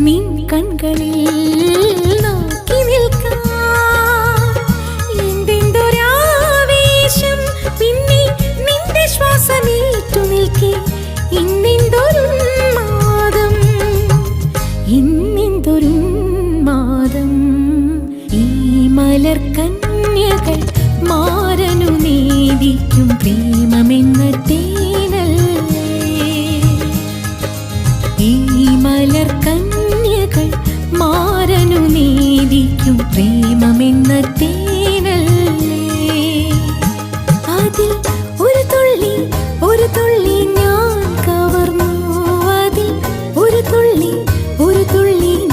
നിൻ കൺകളിൽ നോക്കി നിൽക്കാം. എന്തെന്തൊരാവേശം പിന്നെ നിന്റെ ശ്വാസമേറ്റു നിൽക്കേ. ഇന്നെന്തൊരുന്മാദം ഇന്നെന്തൊരുന്മാദം. ഈ മലർക്കന്യകൾ മാരനു നേദിക്കും പ്രേമമെന്ന തേനല്ലേ. ഈ മലർക്കന്യകൾ മാരനു നേദിക്കും പ്രേമമെന്ന തേനല്ലേ. അതിൽ ഒരു തുള്ളി ഞാൻ കവർന്നു. അതിൽ ഒരു തുള്ളി